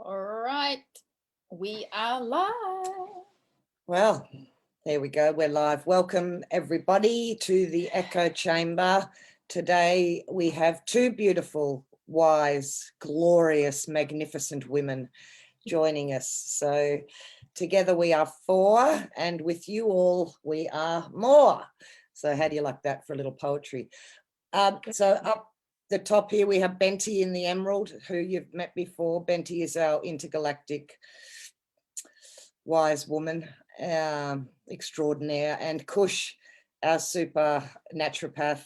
All right, we are live. Well, there we go. We're live. Welcome everybody to the echo chamber. Today we have two beautiful, wise, glorious, magnificent women joining us. So together we are four, and with you all we are more. So how do you like that for a little poetry? So up the top here we have Benty in the Emerald, who you've met before. Benty is our intergalactic wise woman extraordinaire, and Kush, our super naturopath,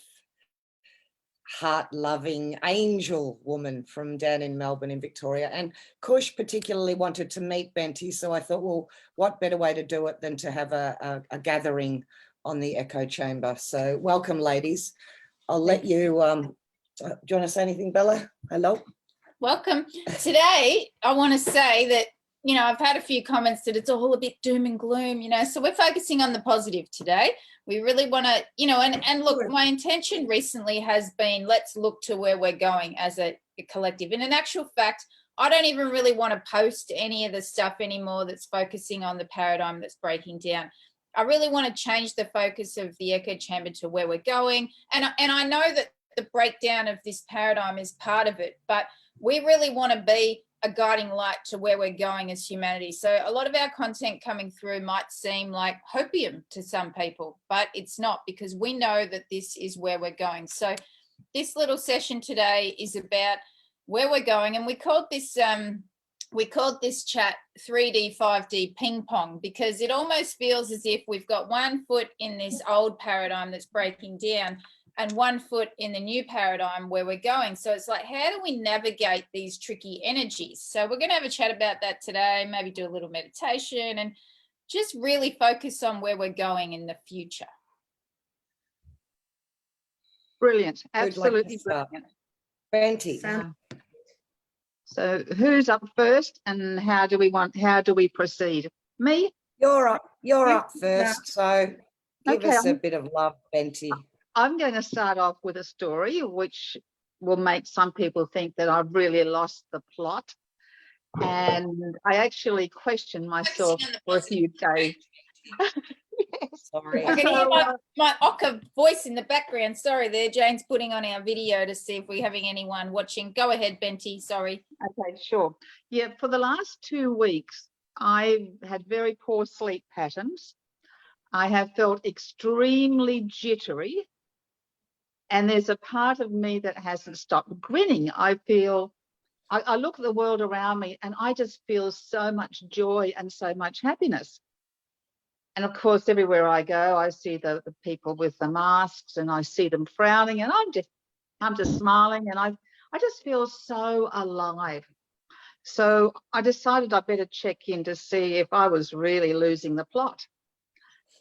heart-loving angel woman from down in Melbourne in Victoria. And Kush particularly wanted to meet Benty, so I thought, well, what better way to do it than to have a gathering on the echo chamber. So welcome, ladies. I'll let you do you want to say anything, Bella? Hello. Welcome. Today I want to say that, you know, I've had a few comments that it's all a bit doom and gloom, you know, so we're focusing on the positive today. We really want to, you know, and look, my intention recently has been, let's look to where we're going as a collective. And in actual fact, I don't even really want to post any of the stuff anymore that's focusing on the paradigm that's breaking down. I really want to change the focus of the echo chamber to where we're going. And I know that the breakdown of this paradigm is part of it, but we really want to be a guiding light to where we're going as humanity. So a lot of our content coming through might seem like hopium to some people, but it's not, because we know that this is where we're going. So this little session today is about where we're going, and we called this chat 3D, 5D ping pong, because it almost feels as if we've got 1 foot in this old paradigm that's breaking down and 1 foot in the new paradigm where we're going. So it's like, how do we navigate these tricky energies? So we're going to have a chat about that today, maybe do a little meditation and just really focus on where we're going in the future. Brilliant. Absolutely brilliant. Benty. So who's up first, and how do we proceed? Me? You're up first, so give us a bit of love, Benty. I'm going to start off with a story which will make some people think that I've really lost the plot. And I actually questioned myself for a few days. Yes. Sorry. I can hear my Oka voice in the background. Sorry there, Jane's putting on our video to see if we're having anyone watching. Go ahead, Benty, sorry. Okay, sure. Yeah, for the last 2 weeks, I've had very poor sleep patterns. I have felt extremely jittery. And there's a part of me that hasn't stopped grinning. I look at the world around me and I just feel so much joy and so much happiness. And of course, everywhere I go, I see the people with the masks and I see them frowning, and I'm just smiling, and I just feel so alive. So I decided I better check in to see if I was really losing the plot.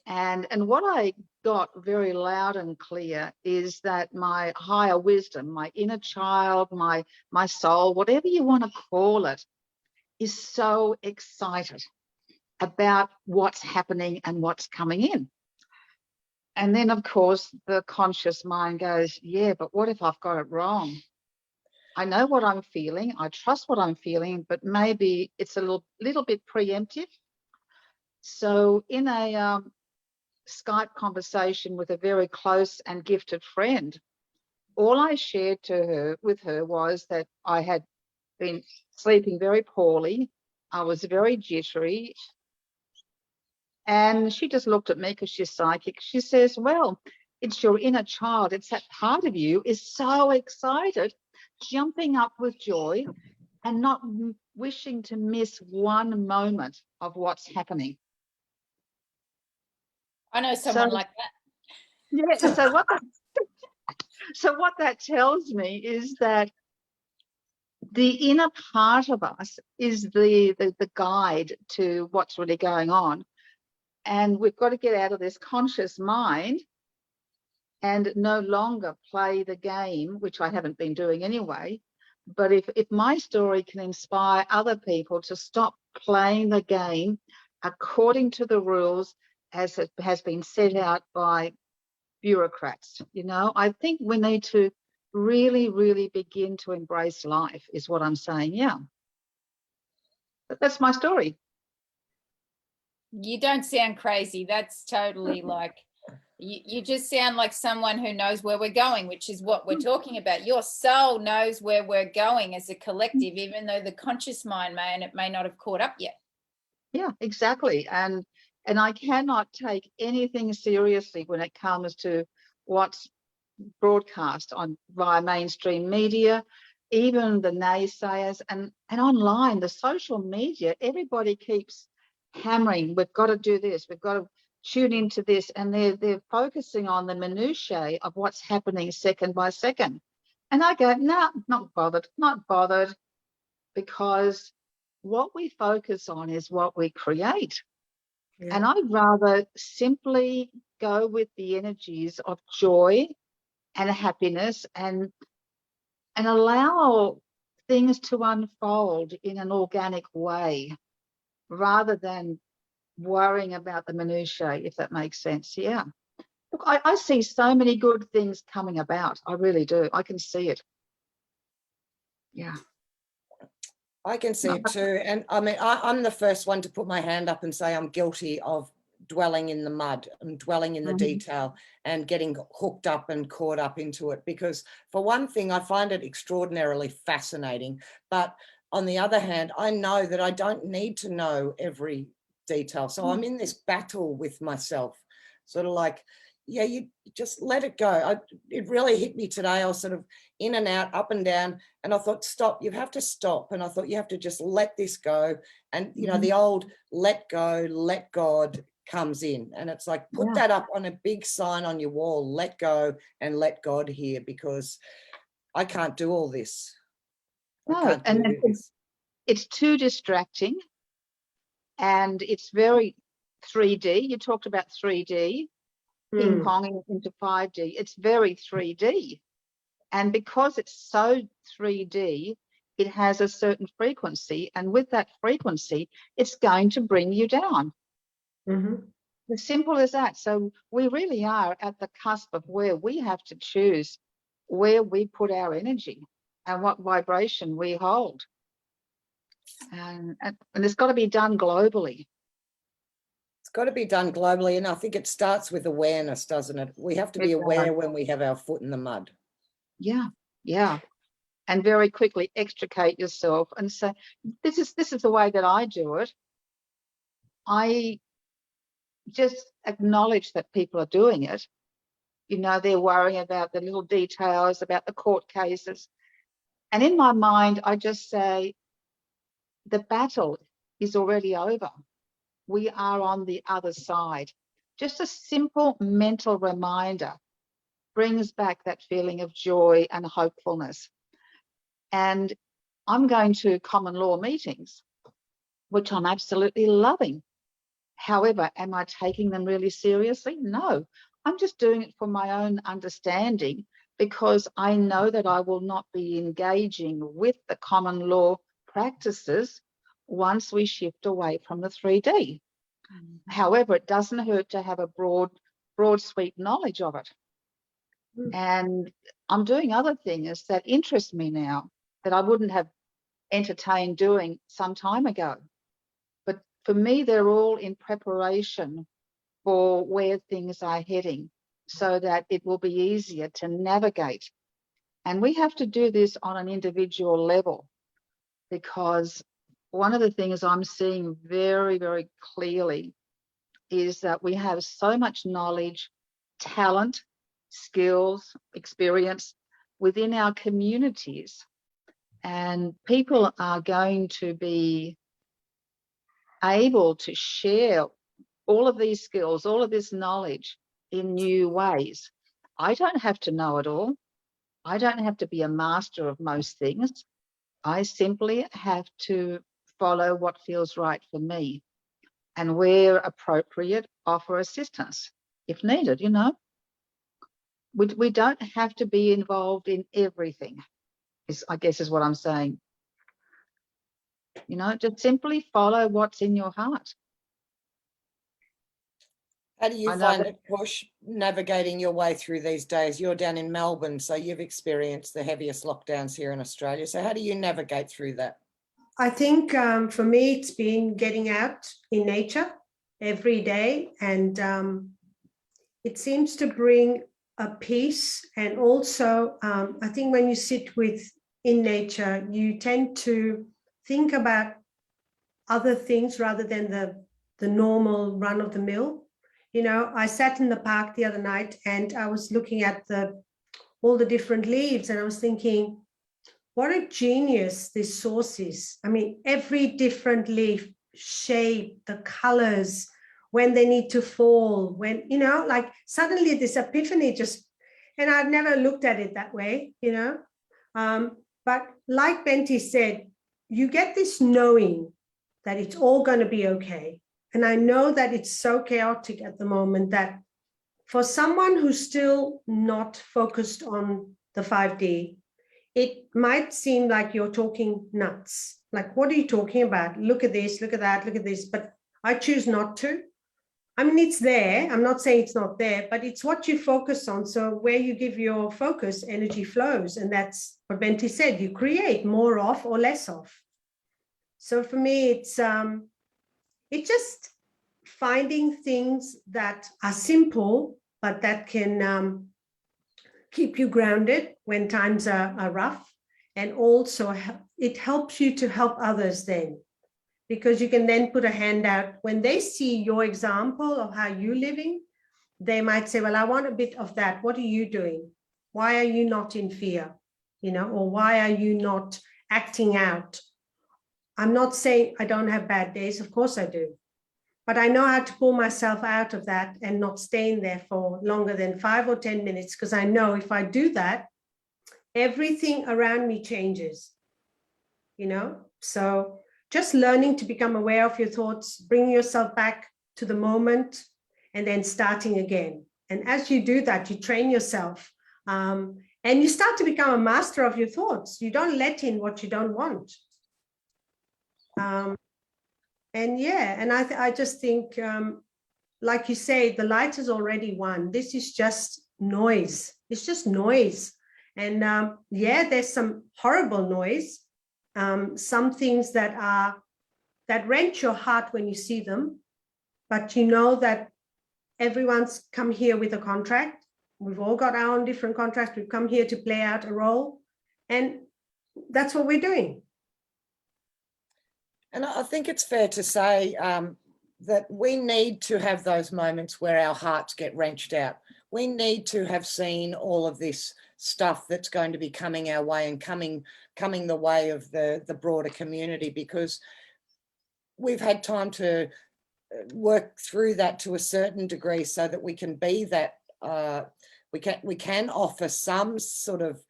And what I got very loud and clear is that my higher wisdom, my inner child, my soul, whatever you want to call it, is so excited about what's happening and what's coming in. And then, of course, the conscious mind goes, yeah, but what if I've got it wrong? I know what I'm feeling. I trust what I'm feeling, but maybe it's a little bit preemptive. So in a Skype conversation with a very close and gifted friend, all I shared with her was that I had been sleeping very poorly. I was very jittery. And she just looked at me because she's psychic. She says, well, it's your inner child. It's that part of you is so excited, jumping up with joy and not wishing to miss one moment of what's happening. I know someone like that. Yeah, so what that tells me is that the inner part of us is the guide to what's really going on. And we've got to get out of this conscious mind and no longer play the game, which I haven't been doing anyway. But if my story can inspire other people to stop playing the game according to the rules as it has been set out by bureaucrats, you know, I think we need to really, really begin to embrace life, is what I'm saying. Yeah. That's my story. You don't sound crazy. That's totally like, you just sound like someone who knows where we're going, which is what we're talking about. Your soul knows where we're going as a collective, even though the conscious mind may not have caught up yet. Yeah, exactly. And I cannot take anything seriously when it comes to what's broadcast on via mainstream media, even the naysayers, and online, the social media. Everybody keeps hammering, we've got to do this, we've got to tune into this, and they're focusing on the minutiae of what's happening second by second. And I go, no, not bothered, because what we focus on is what we create. Yeah. And I'd rather simply go with the energies of joy and happiness, and allow things to unfold in an organic way, rather than worrying about the minutiae, if that makes sense. Yeah. Look, I see so many good things coming about. I really do. I can see it. Yeah. I can see it too. And I mean, I'm the first one to put my hand up and say I'm guilty of dwelling in the mud and dwelling in the detail and getting hooked up and caught up into it. Because for one thing, I find it extraordinarily fascinating. But on the other hand, I know that I don't need to know every detail. So I'm in this battle with myself, sort of like, yeah, you just let it go. It really hit me today. I was sort of in and out, up and down. And I thought, stop, you have to stop. And I thought, you have to just let this go. And, you know, the old let go, let God comes in. And it's like, put that up on a big sign on your wall, let go and let God here, because I can't do all this. No, and it's too distracting. And it's very 3D. You talked about 3D. Ping-ponging into 5D. It's very 3D. And because it's so 3D, it has a certain frequency. And with that frequency, it's going to bring you down. As simple as that. So we really are at the cusp of where we have to choose where we put our energy and what vibration we hold. And it's got to be done globally. It's got to be done globally, and I think it starts with awareness, doesn't it? We have to be aware when we have our foot in the mud. Yeah, yeah. And very quickly extricate yourself and say, this is the way that I do it. I just acknowledge that people are doing it. You know, they're worrying about the little details, about the court cases. And in my mind, I just say, the battle is already over. We are on the other side. Just a simple mental reminder brings back that feeling of joy and hopefulness. And I'm going to common law meetings, which I'm absolutely loving. However, am I taking them really seriously? No, I'm just doing it for my own understanding, because I know that I will not be engaging with the common law practices once we shift away from the 3D. However, it doesn't hurt to have a broad sweep knowledge of it. And I'm doing other things that interest me now that I wouldn't have entertained doing some time ago. But for me, they're all in preparation for where things are heading, so that it will be easier to navigate. And we have to do this on an individual level, because one of the things I'm seeing very, very clearly is that we have so much knowledge, talent, skills, experience within our communities, and people are going to be able to share all of these skills, all of this knowledge in new ways. I don't have to know it all. I don't have to be a master of most things. I simply have to follow what feels right for me, and where appropriate, offer assistance if needed. You know, we don't have to be involved in everything, I guess is what I'm saying. You know, just simply follow what's in your heart. How do you find it, Push, navigating your way through these days? You're down in Melbourne, so you've experienced the heaviest lockdowns here in Australia. So how do you navigate through that? I think for me, it's been getting out in nature every day, and it seems to bring a peace. And also, I think when you sit in nature, you tend to think about other things rather than the normal run of the mill. You know, I sat in the park the other night and I was looking at all the different leaves, and I was thinking, what a genius this source is. I mean, every different leaf shape, the colors, when they need to fall, when, you know, like suddenly this epiphany and I've never looked at it that way, you know. But like Benty said, you get this knowing that it's all going to be okay. And I know that it's so chaotic at the moment that for someone who's still not focused on the 5D, it might seem like you're talking nuts. Like, what are you talking about? Look at this, look at that, look at this. But I choose not to. I mean, it's there. I'm not saying it's not there, but it's what you focus on. So where you give your focus, energy flows. And that's what Benty said, you create more of or less of. So for me, it's just finding things that are simple, but that can keep you grounded when times are rough. And also it helps you to help others then, because you can then put a hand out. When they see your example of how you're living, they might say, well, I want a bit of that. What are you doing? Why are you not in fear? You know, or why are you not acting out? I'm not saying I don't have bad days. Of course I do. But I know how to pull myself out of that and not stay in there for longer than 5 or 10 minutes, because I know if I do that, everything around me changes, you know? So just learning to become aware of your thoughts, bringing yourself back to the moment, and then starting again. And as you do that, you train yourself and you start to become a master of your thoughts. You don't let in what you don't want. And yeah, and I just think, like you say, the light is already won. This is just noise. It's just noise. And yeah, there's some horrible noise. Some things that wrench your heart when you see them. But you know that everyone's come here with a contract. We've all got our own different contracts. We've come here to play out a role. And that's what we're doing. And I think it's fair to say that we need to have those moments where our hearts get wrenched out. We need to have seen all of this stuff that's going to be coming our way and coming the way of the broader community, because we've had time to work through that to a certain degree so that we can be that, we can offer some sort of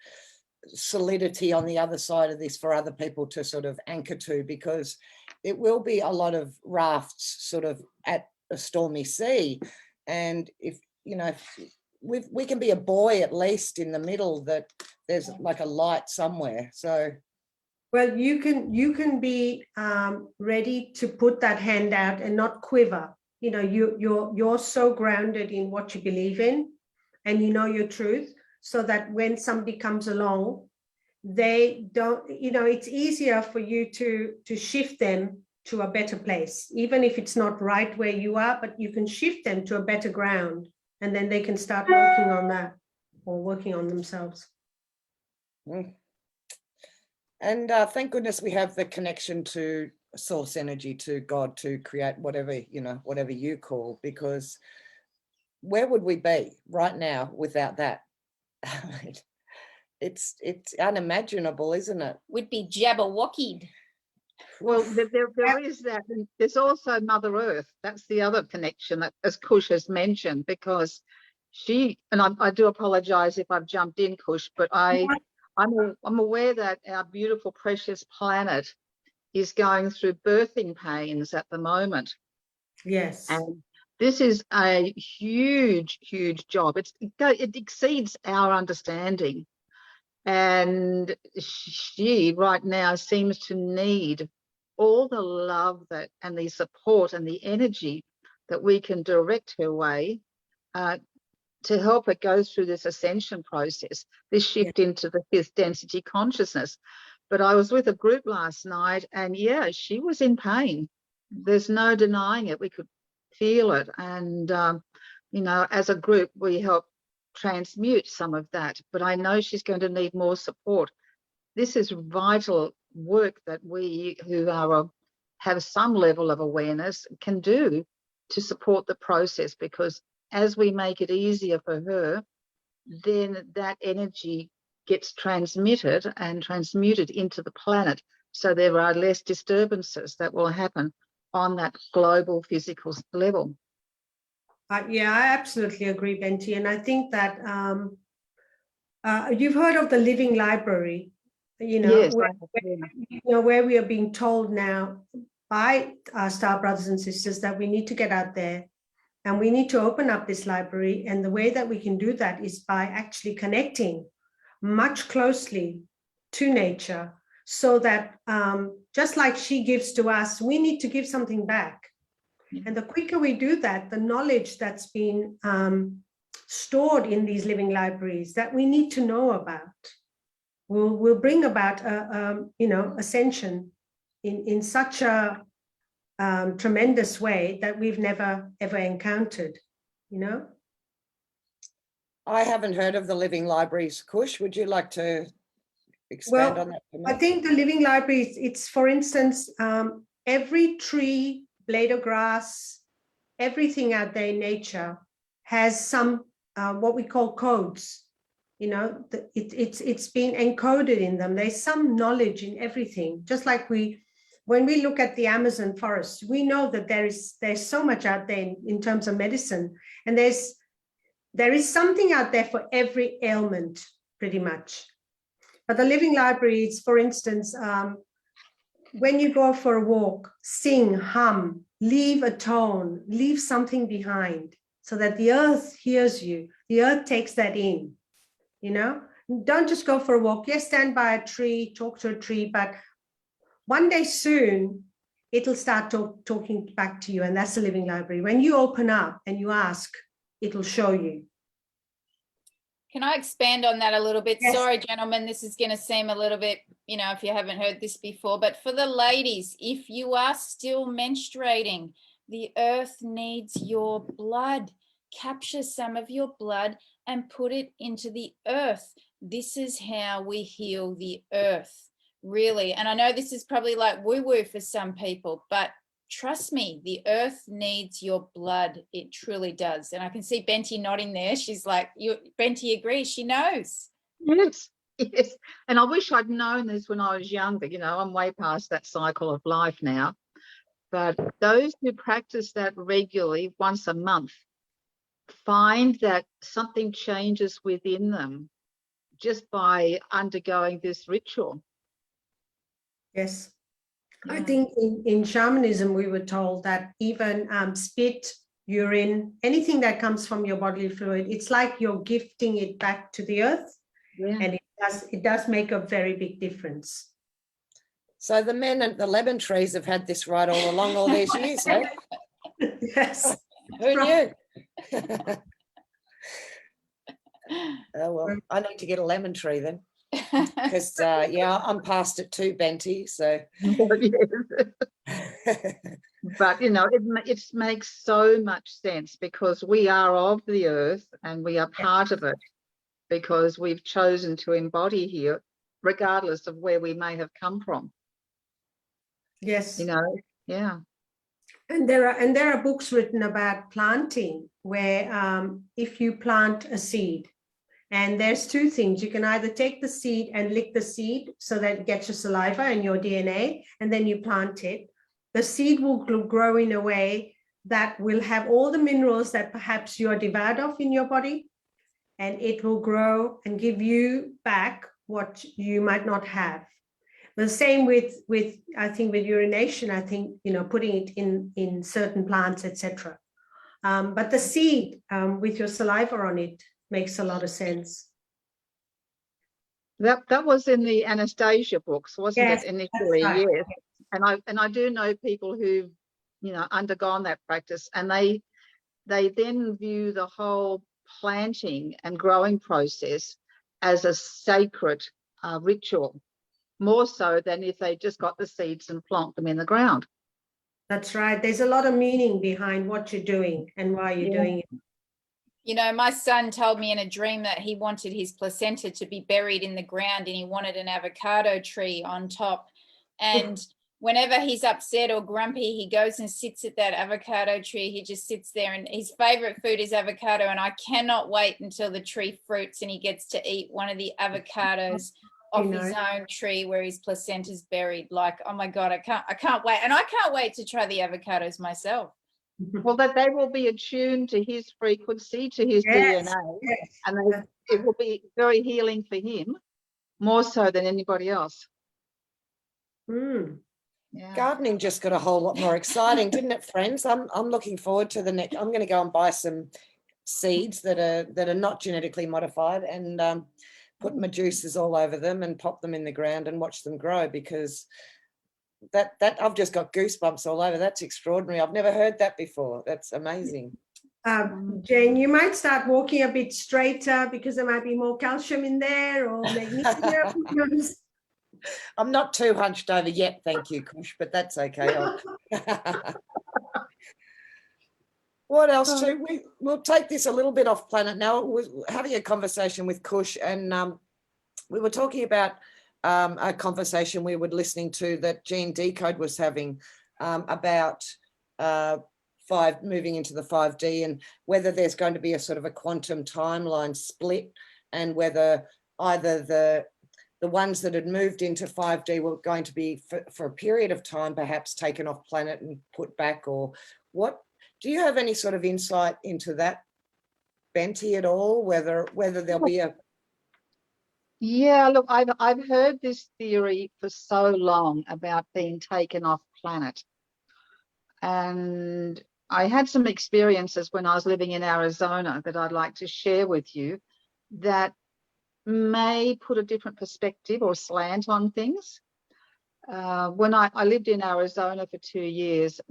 solidity on the other side of this for other people to sort of anchor to, because it will be a lot of rafts sort of at a stormy sea. And if, you know, we can be a buoy at least in the middle, that there's like a light somewhere. So well, you can be ready to put that hand out and not quiver. You know, you're so grounded in what you believe in, and you know your truth, so that when somebody comes along, they don't, you know, it's easier for you to shift them to a better place, even if it's not right where you are, but you can shift them to a better ground, and then they can start working on that or working on themselves. And thank goodness we have the connection to source energy, to God, to create whatever, you know, whatever you call, because where would we be right now without that? It's unimaginable, isn't it? We'd be jabberwockied. Well, there is that. And there's also Mother Earth. That's the other connection that, as Kush has mentioned, because she, and I do apologize if I've jumped in, Kush, but I'm aware that our beautiful, precious planet is going through birthing pains at the moment. Yes. And this is a huge, huge job. It exceeds our understanding. And she right now seems to need all the love that and the support and the energy that we can direct her way to help her go through this ascension process, this shift into the fifth density consciousness. But I was with a group last night, and yeah, she was in pain. There's no denying it. We could feel it. And, you know, as a group, we help transmute some of that. But I know she's going to need more support. This is vital work that we who are have some level of awareness can do to support the process, because as we make it easier for her, then that energy gets transmitted and transmuted into the planet. So there are less disturbances that will happen on that global physical level. Yeah, I absolutely agree, Benty. And I think that you've heard of the living library, you know, Yes, where we are being told now by our star brothers and sisters that we need to get out there and we need to open up this library. And the way that we can do that is by actually connecting much closely to nature, so that just like she gives to us, we need to give something back. And the quicker we do that, the knowledge that's been stored in these living libraries that we need to know about will bring about you know, ascension in such a tremendous way that we've never ever encountered, you know. I haven't heard of the living libraries. Kush, would you like to expand on that for me? I think the living libraries, it's, for instance, every tree, blade of grass, everything out there in nature has some what we call codes. You know, it's been encoded in them. There's some knowledge in everything. Just like when we look at the Amazon forest, we know that there's so much out there in terms of medicine, and there is something out there for every ailment, pretty much. But the living libraries, for instance, when you go for a walk, sing, hum, leave a tone, leave something behind so that the earth hears you. The earth takes that in, you know. Don't just go for a walk. Yes, stand by a tree, talk to a tree, but one day soon, it'll start talking back to you, and that's the living library. When you open up and you ask, it'll show you. Can I expand on that a little bit? Yes. Sorry, gentlemen, this is going to seem a little bit, you know, if you haven't heard this before, but for the ladies, if you are still menstruating, the earth needs your blood. Capture some of your blood and put it into the earth. This is how we heal the earth, really. And I know this is probably like woo-woo for some people, but trust me, the earth needs your blood. It truly does. And I can see Benty nodding there. She's like, Benty agrees. She knows. Yes, yes. And I wish I'd known this when I was younger. You know, I'm way past that cycle of life now. But those who practice that regularly, once a month, find that something changes within them just by undergoing this ritual. Yes. Yeah. I think in shamanism, we were told that even spit, urine, anything that comes from your bodily fluid, it's like you're gifting it back to the earth. Yeah. And it does make a very big difference. So the men at the lemon trees have had this right all along all these years, eh? Yes. Who knew? Oh, well, I need to get a lemon tree then. Because, yeah, I'm past it too, Benty, so. But, you know, it makes so much sense because we are of the earth and we are part of it because we've chosen to embody here, regardless of where we may have come from. Yes. You know, yeah. And there are books written about planting where if you plant a seed, and there's two things. You can either take the seed and lick the seed so that it gets your saliva and your DNA, and then you plant it. The seed will grow in a way that will have all the minerals that perhaps you are deprived of in your body, and it will grow and give you back what you might not have. The same with I think with urination, I think, you know, putting it in certain plants, etc. But the seed with your saliva on it makes a lot of sense. That was in the Anastasia books, wasn't Yes, it, initially? right. Yes. And I do know people who've, you know, undergone that practice, and they then view the whole planting and growing process as a sacred ritual. more so than if they just got the seeds and plonked them in the ground. That's right. There's a lot of meaning behind what you're doing and why you're doing it. You know, my son told me in a dream that he wanted his placenta to be buried in the ground and he wanted an avocado tree on top. And whenever he's upset or grumpy, he goes and sits at that avocado tree. He just sits there, and his favorite food is avocado. And I cannot wait until the tree fruits and he gets to eat one of the avocados off his own tree where his placenta's buried. Like, oh my God, I can't wait. And I can't wait to try the avocados myself. Well, that they will be attuned to his frequency, to his DNA, and it will be very healing for him, more so than anybody else. Yeah. Gardening just got a whole lot more exciting, didn't it, friends? I'm looking forward to the next. I'm going to go and buy some seeds that are not genetically modified and put my juices all over them and pop them in the ground and watch them grow, because that I've just got goosebumps all over. That's extraordinary. I've never heard that before. That's amazing. Jane, you might start walking a bit straighter because there might be more calcium in there or magnesium. I'm not too hunched over yet, thank you, Kush, but that's okay. What else too? We'll take this a little bit off planet now. We're having a conversation with Kush, and we were talking about a conversation we were listening to that Gene Decode was having about moving into the 5D, and whether there's going to be a sort of a quantum timeline split, and whether either the ones that had moved into 5D were going to be for a period of time perhaps taken off planet and put back, or what? Do you have any sort of insight into that, Benty, at all, whether there'll be a... Yeah, look, I've heard this theory for so long about being taken off planet. And I had some experiences when I was living in Arizona that I'd like to share with you that may put a different perspective or slant on things. When I lived in Arizona for 2 years,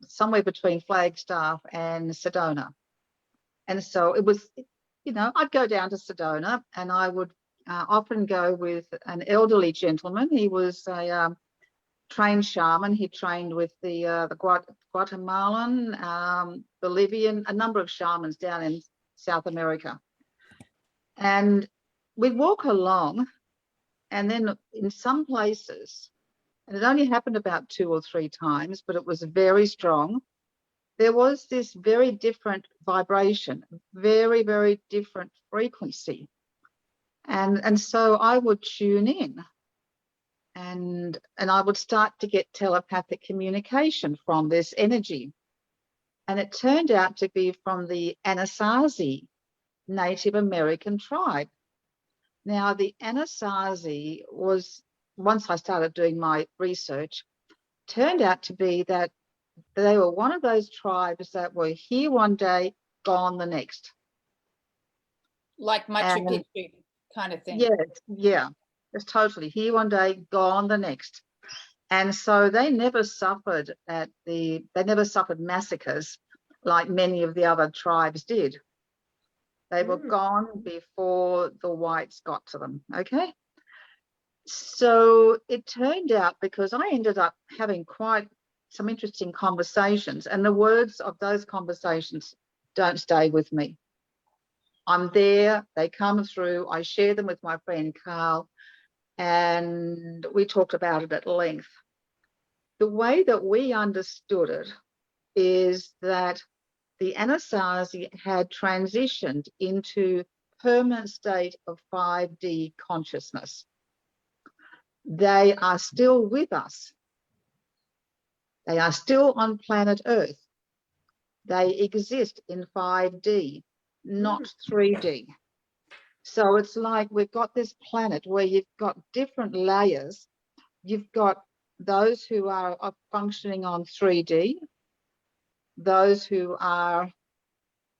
somewhere between Flagstaff and Sedona. And so it was, you know, I'd go down to Sedona and I would often go with an elderly gentleman. He was a trained shaman. He trained with the Guatemalan, Bolivian, a number of shamans down in South America. And we'd walk along, and then in some places, and it only happened about 2 or 3 times, but it was very strong, there was this very different vibration, very, very different frequency. And so I would tune in, and I would start to get telepathic communication from this energy. And it turned out to be from the Anasazi Native American tribe. Now, the Anasazi was, once I started doing my research, turned out to be that they were one of those tribes that were here one day, gone the next. Like Machu Picchu kind of thing. Yes, yeah, it's totally here one day, gone the next. And so they never suffered massacres like many of the other tribes did. They were gone before the whites got to them, okay? So it turned out, because I ended up having quite some interesting conversations, and the words of those conversations don't stay with me. I'm there, they come through, I share them with my friend Carl, and we talked about it at length. The way that we understood it is that the Anasazi had transitioned into permanent state of 5D consciousness. They are still with us. They are still on planet Earth. They exist in 5D, not 3D. So it's like we've got this planet where you've got different layers. You've got those who are functioning on 3D, those who are,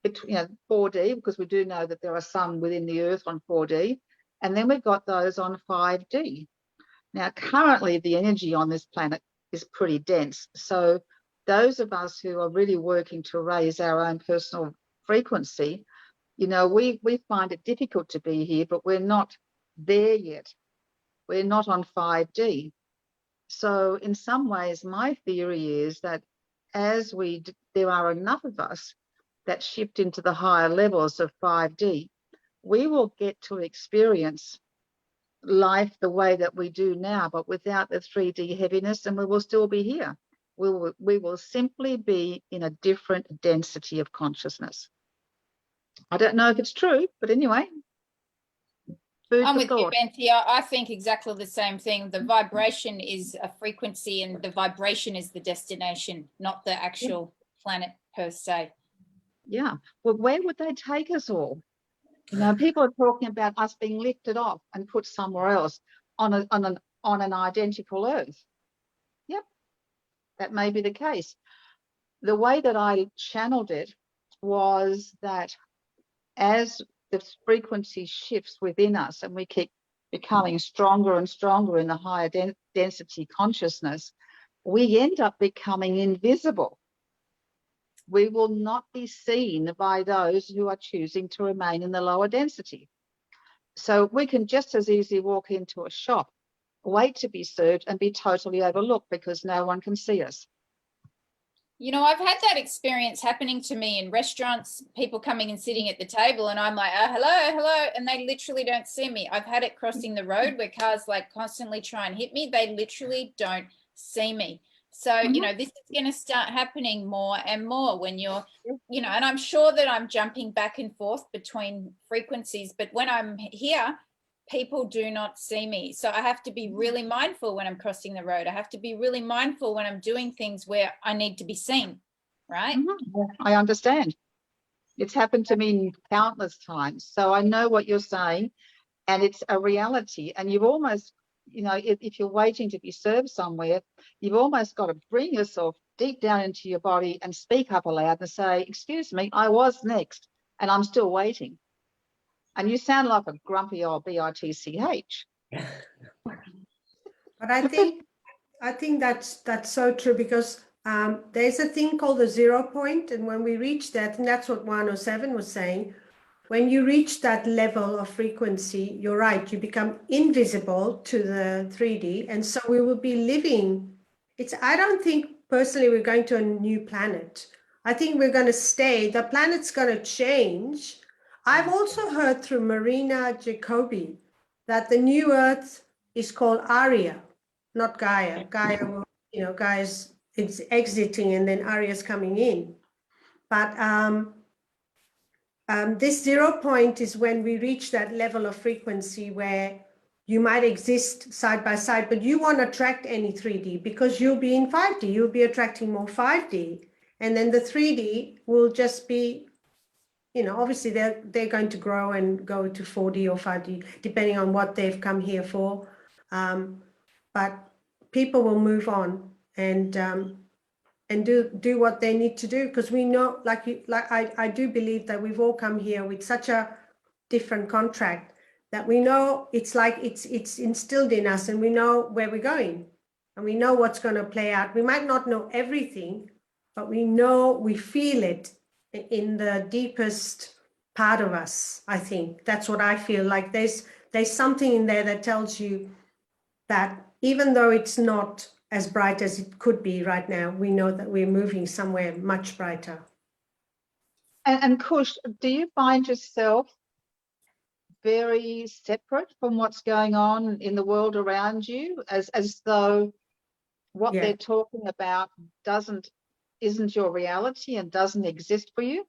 4D, because we do know that there are some within the Earth on 4D, and then we've got those on 5D. Now, currently, the energy on this planet is pretty dense. So those of us who are really working to raise our own personal frequency, we find it difficult to be here, but we're not there yet. We're not on 5D. So in some ways, my theory is that as there are enough of us that shift into the higher levels of 5D, we will get to experience life the way that we do now, but without the 3D heaviness, and we will still be here. We will simply be in a different density of consciousness. I don't know if it's true, but anyway. I'm with you, Benty. I think exactly the same thing. The vibration is a frequency, and the vibration is the destination, not the actual planet per se. Yeah. Well, where would they take us all? You know, people are talking about us being lifted off and put somewhere else on an identical Earth. Yep, that may be the case. The way that I channeled it was that as the frequency shifts within us and we keep becoming stronger and stronger in the higher density consciousness, we end up becoming invisible. We will not be seen by those who are choosing to remain in the lower density. So we can just as easily walk into a shop, wait to be served, and be totally overlooked because no one can see us. You know, I've had that experience happening to me in restaurants, people coming and sitting at the table, and I'm like, hello, hello, and they literally don't see me. I've had it crossing the road where cars like constantly try and hit me. They literally don't see me. So, you know, this is going to start happening more and more when you're, you know, and I'm sure that I'm jumping back and forth between frequencies, but when I'm here, people do not see me. So I have to be really mindful when I'm crossing the road. I have to be really mindful when I'm doing things where I need to be seen, right? I understand. It's happened to me countless times. So I know what you're saying, and it's a reality. And you've almost, you know, if you're waiting to be served somewhere, you've almost got to bring yourself deep down into your body and speak up aloud and say, excuse me, I was next and I'm still waiting. And you sound like a grumpy old bitch. But I think that's so true, because there's a thing called the 0 point, and when we reach that, and that's what 107 was saying, when you reach that level of frequency, you're right, you become invisible to the 3D, and so we will be living. I don't think personally we're going to a new planet. I think we're going to stay. The planet's going to change. I've also heard through Marina Jacobi that the new Earth is called Aria, not Gaia. Gaia will, you know, Gaia's it's exiting and then Aria's coming in. But this 0 point is when we reach that level of frequency where you might exist side by side, but you won't attract any 3D because you'll be in 5D. You'll be attracting more 5D. And then the 3D will just be, you know, obviously they're going to grow and go to 4D or 5D, depending on what they've come here for. But people will move on and do what they need to do, because we know, I do believe that we've all come here with such a different contract that we know it's like it's instilled in us, and we know where we're going and we know what's going to play out. We might not know everything, but we know, we feel it in the deepest part of us. I think that's what I feel like. There's something in there that tells you that even though it's not as bright as it could be right now, we know that we're moving somewhere much brighter. And Kush, do you find yourself very separate from what's going on in the world around you, as though what they're talking about isn't your reality and doesn't exist for you?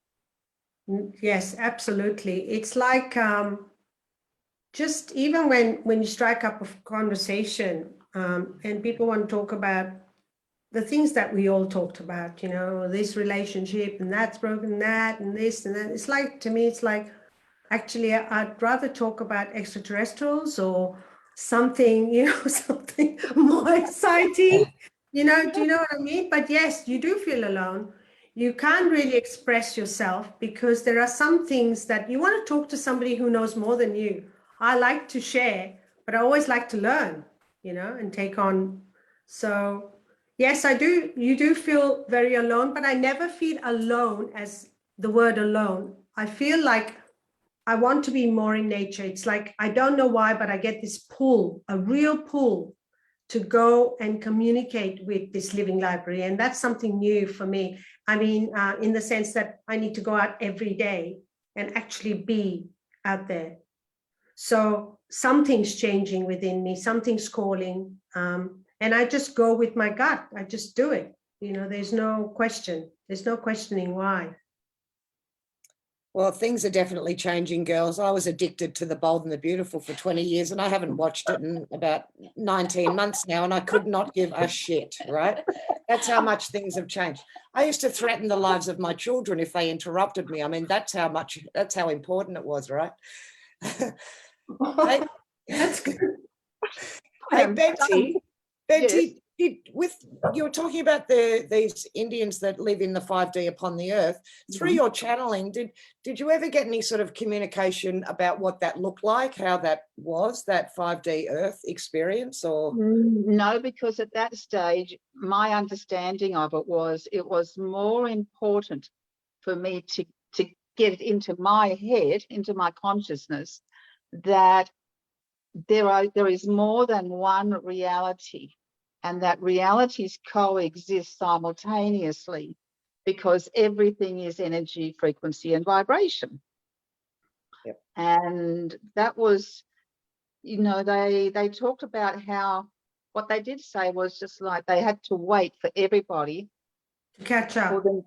Yes, absolutely. It's like just even when you strike up a conversation and people want to talk about the things that we all talked about, you know, this relationship and that's broken, that and this and that. It's like, to me, it's like, actually, I'd rather talk about extraterrestrials or something, you know, something more exciting, you know, do you know what I mean? But yes, you do feel alone. You can't really express yourself because there are some things that you want to talk to somebody who knows more than you. I like to share, but I always like to learn, you know, and take on. So yes, I do. You do feel very alone, but I never feel alone as the word alone. I feel like I want to be more in nature. It's like, I don't know why, but I get this pull, a real pull to go and communicate with this living library. And that's something new for me. I mean, in the sense that I need to go out every day and actually be out there. So something's changing within me, something's calling. And I just go with my gut. I just do it. You know, there's no question. There's no questioning why. Well, things are definitely changing, girls. I was addicted to The Bold and the Beautiful for 20 years, and I haven't watched it in about 19 months now, and I could not give a shit, right? That's how much things have changed. I used to threaten the lives of my children if they interrupted me. I mean, that's how important it was, right? That's good. Hey, Betty, Yes. you were talking about these Indians that live in the 5D upon the earth. Through your channeling, did you ever get any sort of communication about what that looked like, how that was, that 5D earth experience? Or No, because at that stage, my understanding of it was more important for me to get it into my head, into my consciousness, that there is more than one reality, and that realities coexist simultaneously, because everything is energy, frequency, and vibration. Yep. And that was, you know, they talked about how, what they did say was just like they had to wait for everybody Catch for up. them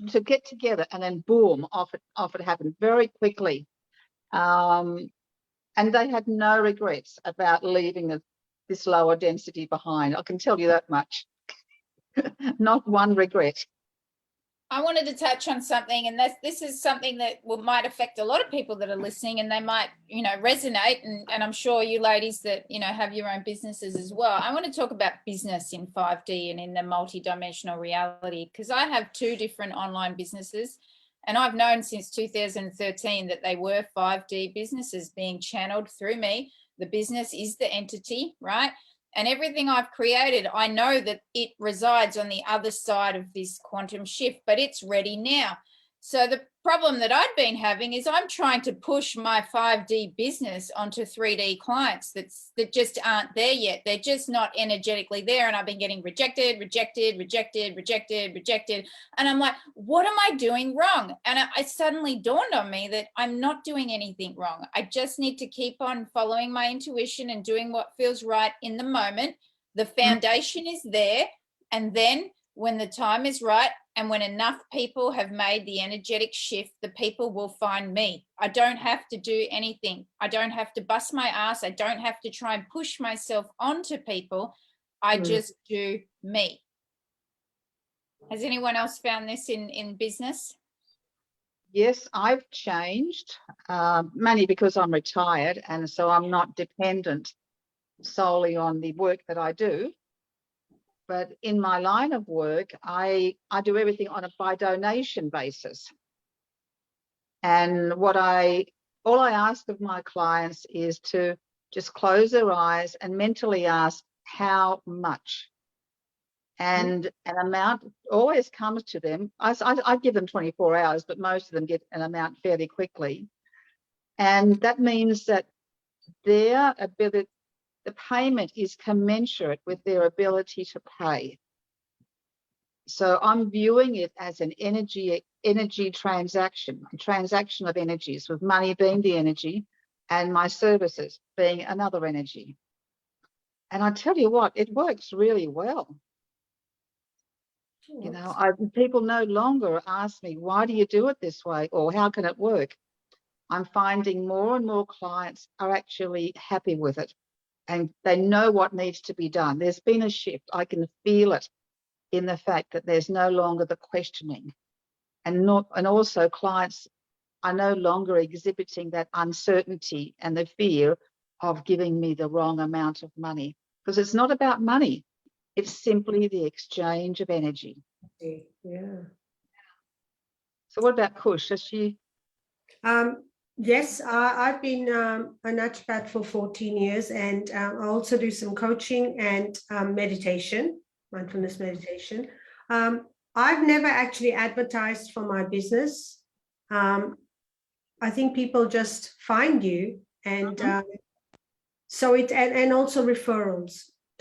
to get together, and then boom, off it happened very quickly. And they had no regrets about leaving this lower density behind. I can tell you that much. Not one regret. I wanted to touch on something, and this is something that might affect a lot of people that are listening, and they might, you know, resonate. And I'm sure you ladies that, you know, have your own businesses as well. I want to talk about business in 5D and in the multidimensional reality, because I have 2 different online businesses, and I've known since 2013 that they were 5D businesses being channeled through me. The business is the entity, right? And everything I've created, I know that it resides on the other side of this quantum shift, but it's ready now. So the problem that I've been having is I'm trying to push my 5D business onto 3D clients that just aren't there yet. They're just not energetically there. And I've been getting rejected. And I'm like, what am I doing wrong? And it suddenly dawned on me that I'm not doing anything wrong. I just need to keep on following my intuition and doing what feels right in the moment. The foundation is there. And then when the time is right, and when enough people have made the energetic shift, the people will find me. I don't have to do anything. I don't have to bust my ass. I don't have to try and push myself onto people. I just do me. Has anyone else found this in business? Yes, I've changed, mainly because I'm retired, and so I'm not dependent solely on the work that I do. But in my line of work, I do everything on a by donation basis. And all I ask of my clients is to just close their eyes and mentally ask how much. And an amount always comes to them. I give them 24 hours, but most of them get an amount fairly quickly. And that means that their ability, the payment is commensurate with their ability to pay. So I'm viewing it as an energy transaction, a transaction of energies, with money being the energy and my services being another energy. And I tell you what, it works really well. You know, people no longer ask me, why do you do it this way? Or how can it work? I'm finding more and more clients are actually happy with it, and they know what needs to be done. There's been a shift. I can feel it in the fact that there's no longer the questioning, and also clients are no longer exhibiting that uncertainty and the fear of giving me the wrong amount of money, because it's not about money. It's simply the exchange of energy. Yeah. So what about Kush? Has she? Yes, I've been a naturopath for 14 years, and I also do some coaching and meditation, mindfulness meditation. I've never actually advertised for my business. I think people just find you, and Mhm. so it and also referrals.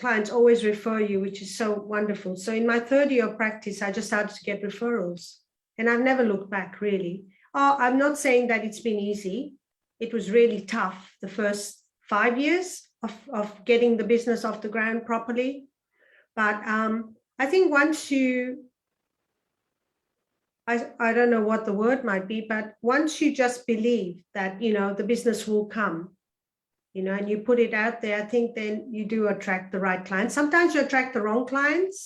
Clients always refer you, which is so wonderful. So in my third year of practice, I just started to get referrals, and I've never looked back really. I'm not saying that it's been easy. It was really tough the first 5 years of getting the business off the ground properly. But I think once you, I don't know what the word might be, but once you just believe that, you know, the business will come, you know, and you put it out there, I think then you do attract the right clients. Sometimes you attract the wrong clients,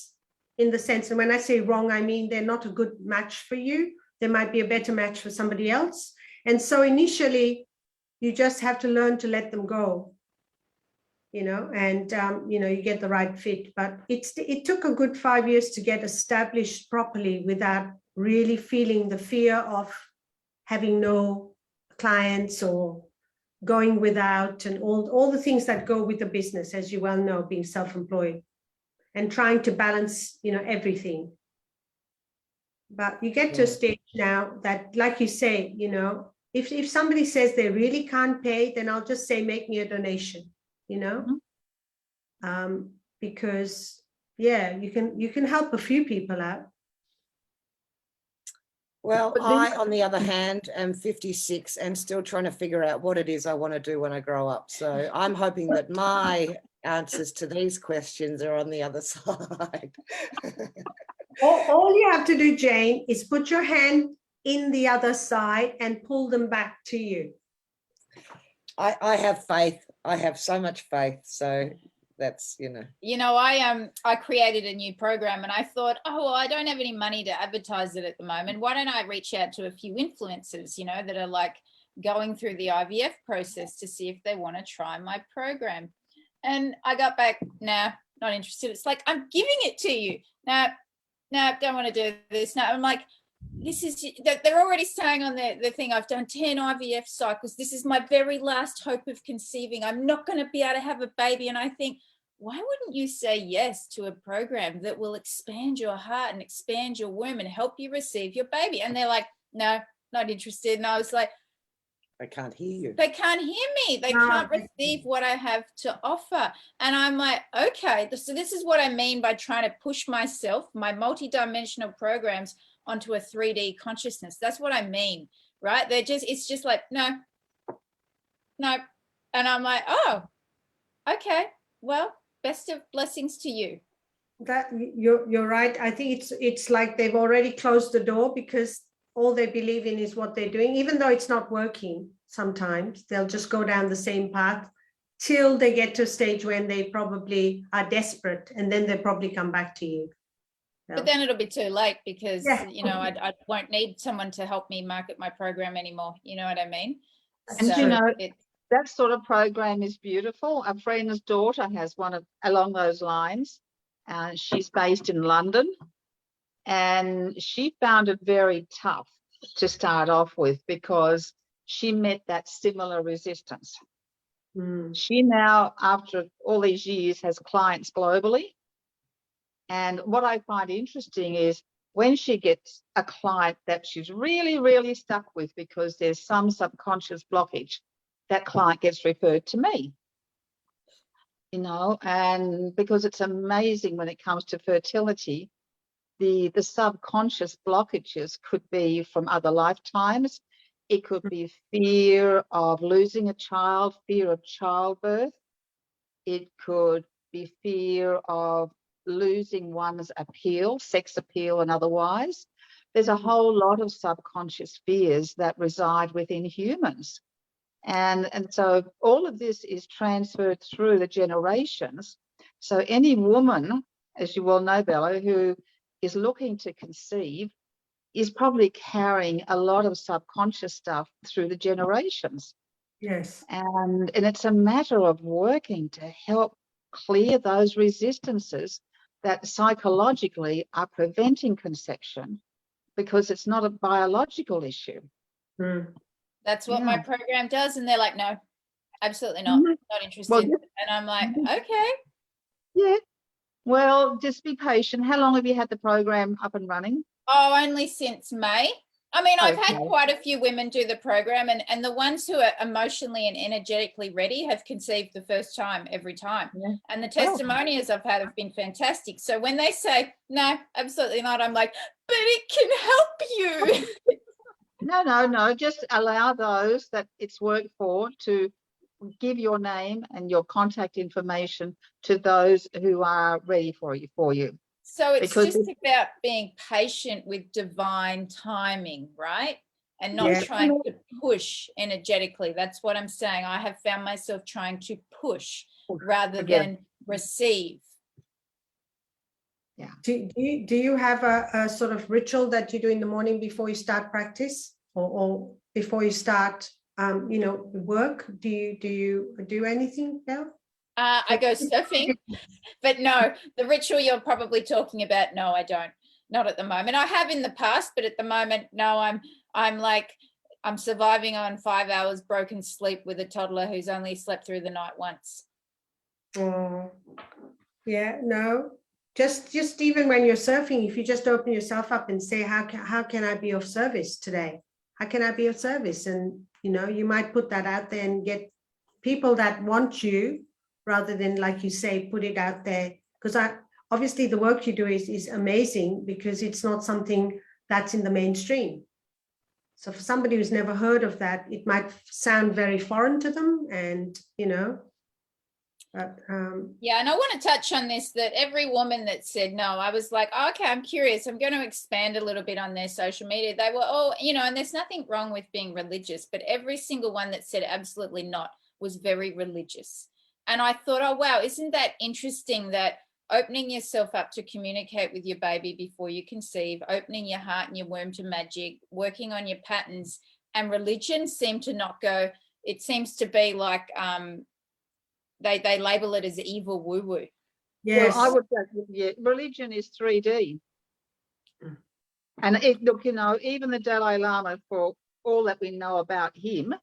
in the sense, and when I say wrong, I mean they're not a good match for you. There might be a better match for somebody else. And so initially, you just have to learn to let them go, you know, and, you know, you get the right fit. But it took a good 5 years to get established properly without really feeling the fear of having no clients or going without, and all the things that go with the business, as you well know, being self-employed and trying to balance, you know, everything. But you get to a stage now that, like you say, you know, if somebody says they really can't pay, then I'll just say, make me a donation, you know, because yeah, you can help a few people out. Well, But then- I, on the other hand, am 56 and still trying to figure out what it is I want to do when I grow up. So I'm hoping that my answers to these questions are on the other side. All you have to do, Jane, is put your hand in the other side and pull them back to you. I have faith. I have so much faith. So that's, you know. You know, I created a new program, and I thought, oh, well, I don't have any money to advertise it at the moment. Why don't I reach out to a few influencers, you know, that are like going through the IVF process to see if they want to try my program. And I got back, nah, not interested. It's like, I'm giving it to you. No, don't want to do this. No, I'm like, this is, they're already saying on the thing, I've done 10 IVF cycles. This is my very last hope of conceiving. I'm not going to be able to have a baby. And I think, why wouldn't you say yes to a program that will expand your heart and expand your womb and help you receive your baby? And they're like, no, not interested. And I was like, I can't hear you. they can't hear me. They can't receive what I have to offer. And I'm like, okay, so this is what I mean by trying to push myself, my multidimensional programs, onto a 3D consciousness. That's what I mean, right? It's just like, no. And I'm like, oh, okay, well, best of blessings to you. That you're right. I think it's like they've already closed the door, because all they believe in is what they're doing, even though it's not working. Sometimes they'll just go down the same path till they get to a stage when they probably are desperate, and then they probably come back to you. But then it'll be too late, because, Yeah. you know, I won't need someone to help me market my program anymore. You know what I mean? And So you know, it's, that sort of program is beautiful. A friend's daughter has one along those lines. She's based in London, and she found it very tough to start off with because she met that similar resistance. She now, after all these years, has clients globally. And what I find interesting is when she gets a client that she's really, really stuck with because there's some subconscious blockage, that client gets referred to me. You know, and because it's amazing when it comes to fertility, the subconscious blockages could be from other lifetimes. It could be fear of losing a child, fear of childbirth. It could be fear of losing one's appeal, sex appeal and otherwise. There's a whole lot of subconscious fears that reside within humans. And so all of this is transferred through the generations. So any woman, as you well know, Bella, who is looking to conceive is probably carrying a lot of subconscious stuff through the generations. Yes. And it's a matter of working to help clear those resistances that psychologically are preventing conception, because it's not a biological issue. that's what Yeah. my program does. And they're like, no, absolutely not, not interested. Well, and I'm like, okay. Yeah. Well, just be patient. How long have you had the program up and running? Oh, only since May. I mean, I've had Okay. quite a few women do the program, and the ones who are emotionally and energetically ready have conceived the first time every time. Yeah. And the testimonials I've had have been fantastic. So when they say, no, absolutely not, I'm like, but it can help you. No. Just allow those that it's worked for to give your name and your contact information to those who are ready for you. So it's Because just about being patient with divine timing, right? And not Yeah. trying to push energetically. That's what I'm saying. I have found myself trying to push rather than receive. Yeah. Do you have a sort of ritual that you do in the morning before you start practice, or before you start work? Do you do anything, Belle? I go surfing, but no, the ritual you're probably talking about, no, I don't. Not at the moment. I have in the past, but at the moment, no, I'm surviving on 5 hours broken sleep with a toddler who's only slept through the night once. Oh, yeah, no. Just even when you're surfing, if you just open yourself up and say, how can I be of service today? How can I be of service? And you might put that out there and get people that want you, rather than, like you say, put it out there. Because obviously the work you do is amazing, because it's not something that's in the mainstream. So for somebody who's never heard of that, it might sound very foreign to them, and but yeah, and I want to touch on this, that every woman that said no, I was like, oh, okay, I'm curious, I'm going to expand a little bit on their social media. They were all, and there's nothing wrong with being religious, but every single one that said absolutely not was very religious. And I thought, oh wow, isn't that interesting, that opening yourself up to communicate with your baby before you conceive, opening your heart and your womb to magic, working on your patterns, and religion seemed to not go. It seems to be like they label it as evil woo-woo. yes. Well, I would say, religion is 3D. And look, even the Dalai Lama, for all that we know about him,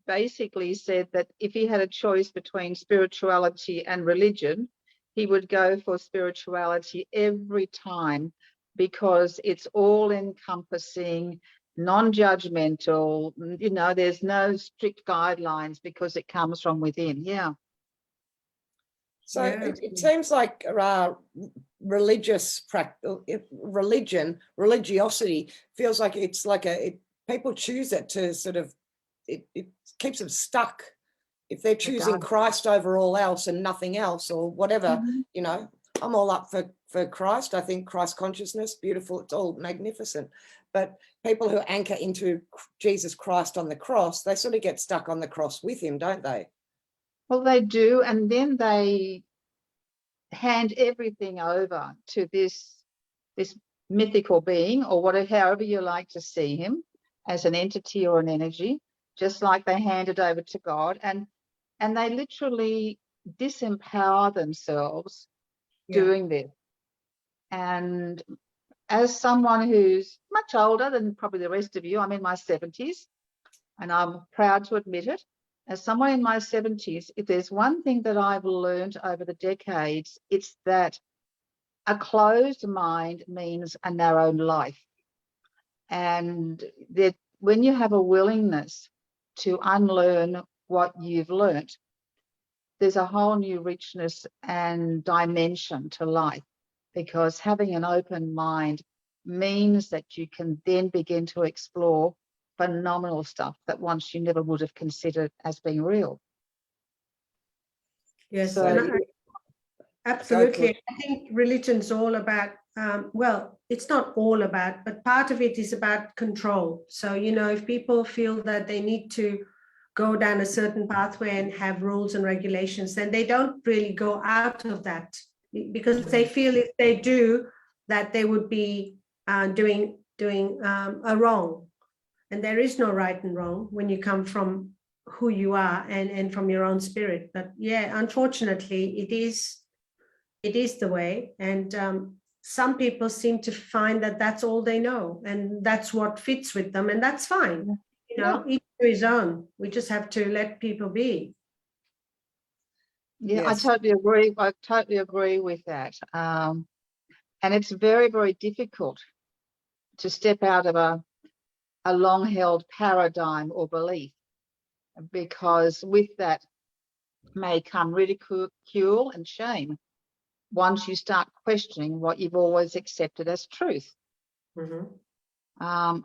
basically said that if he had a choice between spirituality and religion, he would go for spirituality every time, because it's all encompassing, non-judgmental, there's no strict guidelines, because it comes from within. Yeah. So Yeah. it seems like religiosity feels like it's like people choose it to sort of, it keeps them stuck. If they're choosing Christ over all else and nothing else, or whatever, I'm all up for Christ. I think Christ consciousness, beautiful, it's all magnificent. But people who anchor into Jesus Christ on the cross, they sort of get stuck on the cross with him, don't they? Well, they do, and then they hand everything over to this mythical being, or whatever, however you like to see him, as an entity or an energy, just like they hand it over to God, and they literally disempower themselves doing this. And as someone who's much older than probably the rest of you, I'm in my 70s, and I'm proud to admit it. As someone in my 70s, if there's one thing that I've learned over the decades, it's that a closed mind means a narrow life. And that when you have a willingness to unlearn what you've learnt, there's a whole new richness and dimension to life, because having an open mind means that you can then begin to explore phenomenal stuff that once you never would have considered as being real. Yes, So, absolutely. I think religion's all about, well, it's not all about, but part of it is about control. So, if people feel that they need to go down a certain pathway and have rules and regulations, then they don't really go out of that, because they feel if they do that, they would be doing a wrong. And there is no right and wrong when you come from who you are and from your own spirit. But yeah, unfortunately, it is the way. And some people seem to find that that's all they know, and that's what fits with them, and that's fine. Each to his own. We just have to let people be. Yeah, Yes. I totally agree with that. And it's very, very difficult to step out of a long-held paradigm or belief, because with that may come ridicule and shame once you start questioning what you've always accepted as truth.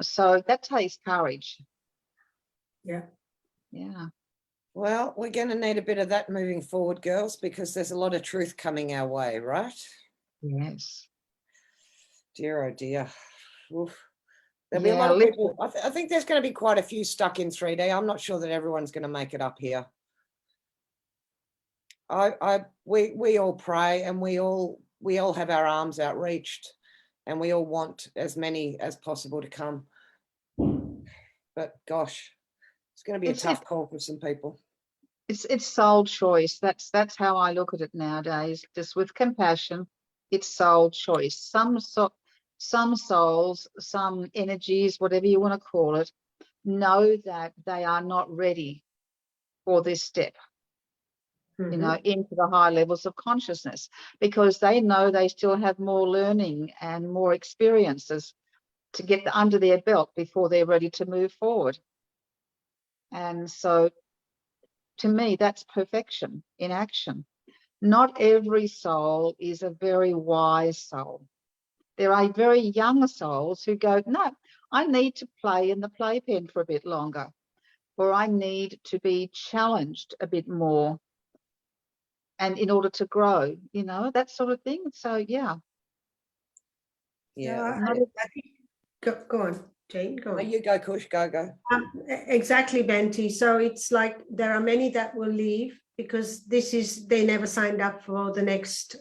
So that takes courage. Yeah. Yeah. Well, we're going to need a bit of that moving forward, girls, because there's a lot of truth coming our way, right? Yes. Dear, oh dear. Oof. There'll be a lot of people. I think there's going to be quite a few stuck in 3D. I'm not sure that everyone's going to make it up here. We all pray, and we all have our arms outreached, and we all want as many as possible to come. But gosh, it's going to be a tough call for some people. It's soul choice. That's how I look at it nowadays. Just with compassion, it's soul choice. Some souls, some energies, whatever you want to call it, know that they are not ready for this step, you know, into the high levels of consciousness, because they know they still have more learning and more experiences to get under their belt before they're ready to move forward. And so to me, that's perfection in action. Not every soul is a very wise soul. There are very young souls who go, no, I need to play in the playpen for a bit longer, or I need to be challenged a bit more, and in order to grow, you know, that sort of thing. So yeah. Yeah. I think, go on, Jane, go on. You go, Kush, go. Exactly, Benty. So it's like there are many that will leave because they never signed up for the next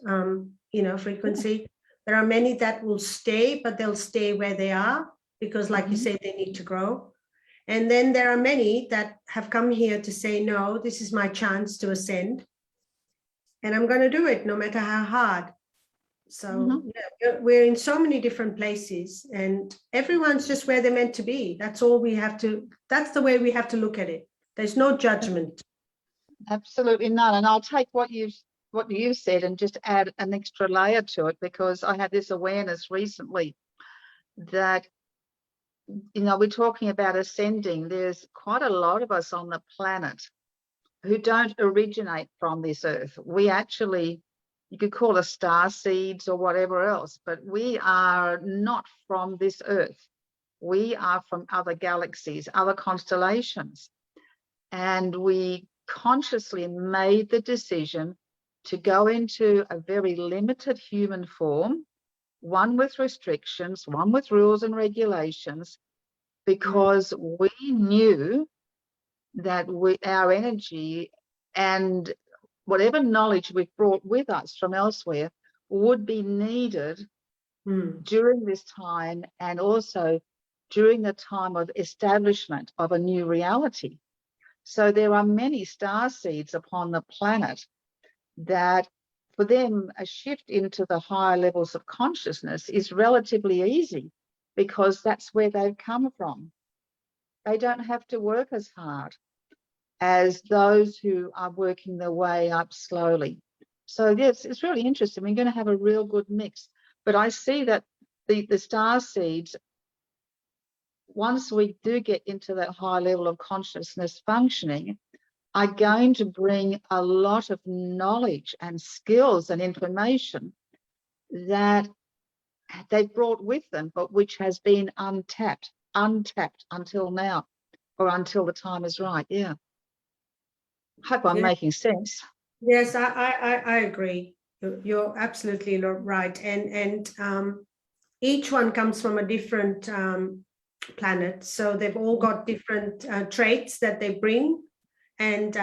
frequency. There are many that will stay, but they'll stay where they are because, like you say, they need to grow. And then there are many that have come here to say, no, this is my chance to ascend, and I'm going to do it no matter how hard. So yeah, we're in so many different places, and everyone's just where they're meant to be. That's all we have to, that's the way we have to look at it. There's no judgment. Absolutely none. And I'll take what you've said and just add an extra layer to it, because I had this awareness recently that, you know, we're talking about ascending. There's quite a lot of us on the planet who don't originate from this earth. We actually, you could call us starseeds or whatever else, but we are not from this earth. We are from other galaxies, other constellations. And we consciously made the decision to go into a very limited human form, one with restrictions, one with rules and regulations, because we knew that our energy and whatever knowledge we've brought with us from elsewhere would be needed during this time, and also during the time of establishment of a new reality. So there are many star seeds upon the planet that for them a shift into the higher levels of consciousness is relatively easy, because that's where they've come from. They don't have to work as hard as those who are working their way up slowly. So yes, it's really interesting. We're going to have a real good mix. But I see that the star seeds, once we do get into that high level of consciousness functioning, are going to bring a lot of knowledge and skills and information that they've brought with them, but which has been untapped until now, or until the time is right. Yeah. Hope I'm making sense. Yes, I agree. You're absolutely right. And each one comes from a different planet. So they've all got different traits that they bring. And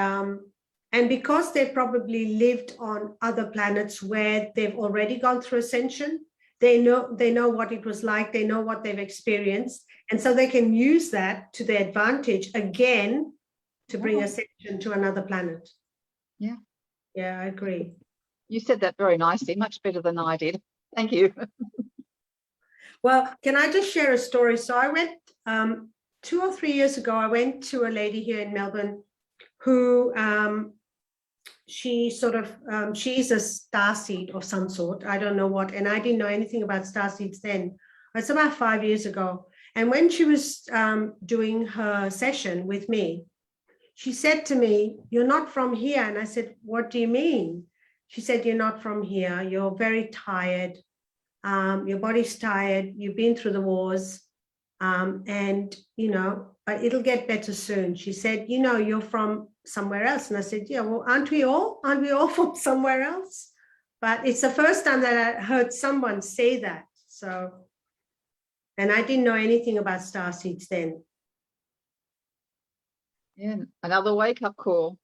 because they've probably lived on other planets where they've already gone through ascension, they know what it was like, they know what they've experienced. And so they can use that to their advantage again to bring ascension to another planet. Yeah. Yeah, I agree. You said that very nicely, much better than I did. Thank you. Well, can I just share a story? So I went 2 or 3 years ago, I went to a lady here in Melbourne who she's a starseed of some sort. I don't know what, and I didn't know anything about starseeds then. It's about 5 years ago. And when she was doing her session with me, she said to me, "You're not from here." And I said, "What do you mean?" She said, "You're not from here. You're very tired. Your body's tired. You've been through the wars. And, but it'll get better soon." She said, "You're from somewhere else." And I said, "Yeah, well, aren't we all? Aren't we all from somewhere else?" But it's the first time that I heard someone say that. So, and I didn't know anything about starseeds then. Yeah, another wake-up call.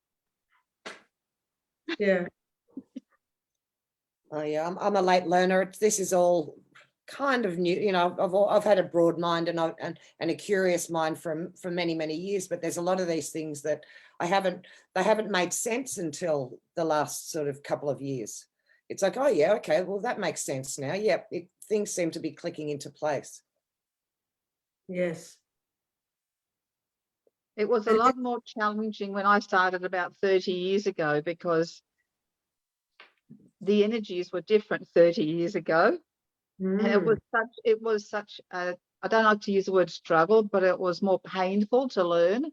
Yeah. Oh yeah, I'm a late learner. This is all kind of new. I've had a broad mind and a curious mind for many years, but there's a lot of these things that they haven't made sense until the last sort of couple of years. It's like, oh yeah, okay, well that makes sense now. Yep, things seem to be clicking into place. Yes. It was a lot more challenging when I started about 30 years ago, because the energies were different 30 years ago. And it was such a, I don't like to use the word struggle, but it was more painful to learn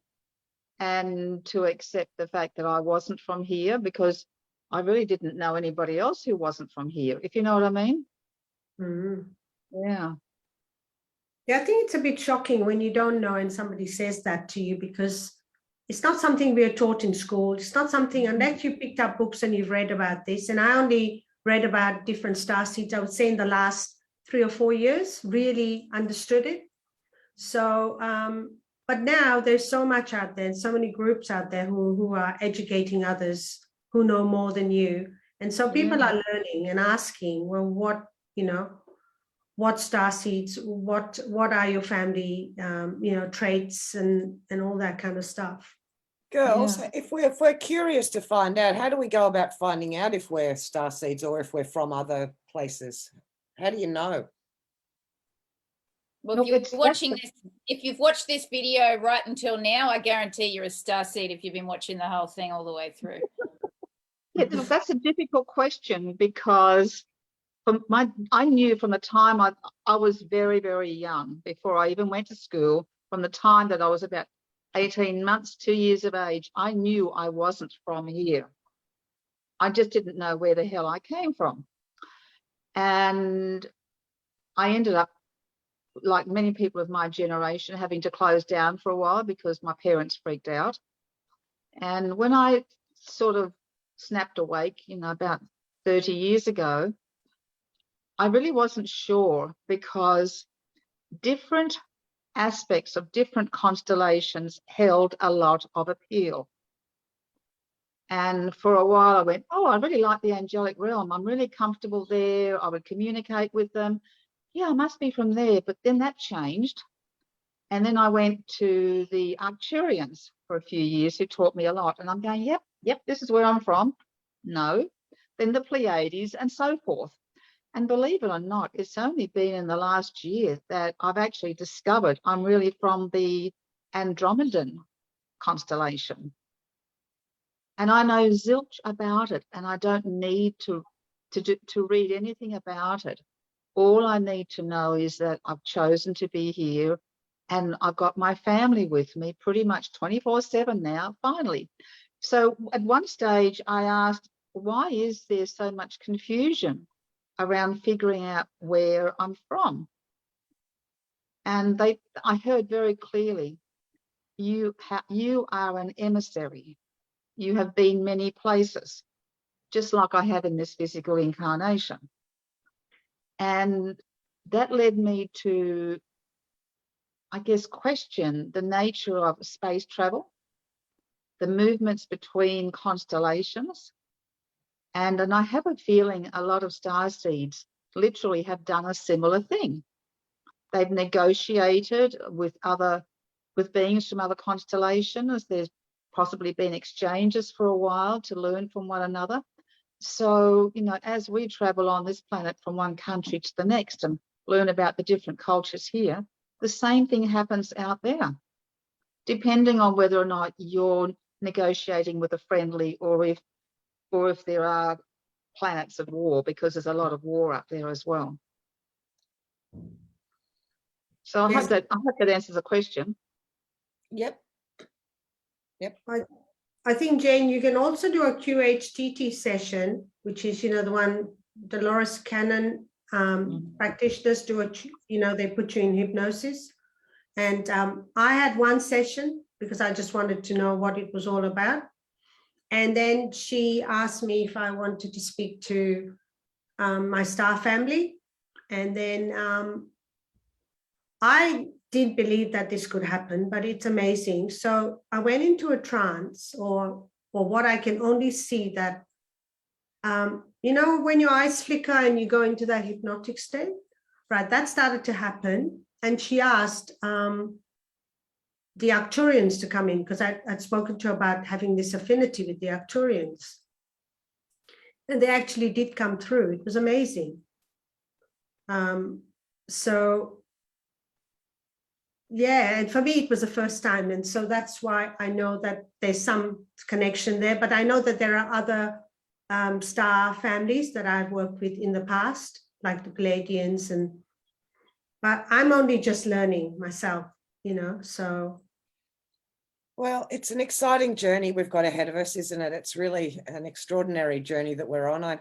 and to accept the fact that I wasn't from here, because I really didn't know anybody else who wasn't from here, if you know what I mean. Yeah. Yeah, I think it's a bit shocking when you don't know and somebody says that to you, because it's not something we are taught in school. It's not something, unless you picked up books and you've read about this. And I only read about different starseeds, I would say, in the last 3 or 4 years, really understood it. So, but now there's so much out there, and so many groups out there who are educating others who know more than you. And so people are learning and asking, well, what starseeds, what are your family, traits and all that kind of stuff. Girls, if we're curious to find out, how do we go about finding out if we're starseeds or if we're from other places? How do you know? Well, if you've watched this video right until now, I guarantee you're a starseed if you've been watching the whole thing all the way through. Yeah, look, that's a difficult question, because I knew from the time I was very, very young, before I even went to school, from the time that I was about 18 months, 2 years of age, I knew I wasn't from here. I just didn't know where the hell I came from. And I ended up, like many people of my generation, having to close down for a while because my parents freaked out. And when I sort of snapped awake, about 30 years ago, I really wasn't sure, because different aspects of different constellations held a lot of appeal. And for a while I went, oh, I really like the angelic realm. I'm really comfortable there. I would communicate with them. Yeah, I must be from there. But then that changed. And then I went to the Arcturians for a few years, who taught me a lot. And I'm going, yep, this is where I'm from. No. Then the Pleiades and so forth. And believe it or not, it's only been in the last year that I've actually discovered I'm really from the Andromedan constellation. And I know zilch about it, and I don't need to read anything about it. All I need to know is that I've chosen to be here, and I've got my family with me pretty much 24/7 now, finally. So at one stage I asked, why is there so much confusion around figuring out where I'm from? And I heard very clearly, you are an emissary. You have been many places, just like I have in this physical incarnation. And that led me to, I guess, question the nature of space travel, the movements between constellations. And I have a feeling a lot of starseeds literally have done a similar thing. They've negotiated with beings from other constellations. There's possibly been exchanges for a while to learn from one another. So, as we travel on this planet from one country to the next and learn about the different cultures here, the same thing happens out there, depending on whether or not you're negotiating with a friendly, or if there are planets of war, because there's a lot of war up there as well. So I Yes. hope that answers the question. Yep. I think, Jane, you can also do a QHTT session, which is, the one Dolores Cannon practitioners do, they put you in hypnosis. And I had one session because I just wanted to know what it was all about. And then she asked me if I wanted to speak to my star family. And then I didn't believe that this could happen, but it's amazing. So I went into a trance, or what I can only see that, when your eyes flicker and you go into that hypnotic state, right? That started to happen. And she asked the Arcturians to come in, because I'd spoken to her about having this affinity with the Arcturians. And they actually did come through. It was amazing. So yeah, and for me, it was the first time. And so that's why I know that there's some connection there, but I know that there are other star families that I've worked with in the past, like the Palladians, but I'm only just learning myself, so. Well, it's an exciting journey we've got ahead of us, isn't it? It's really an extraordinary journey that we're on.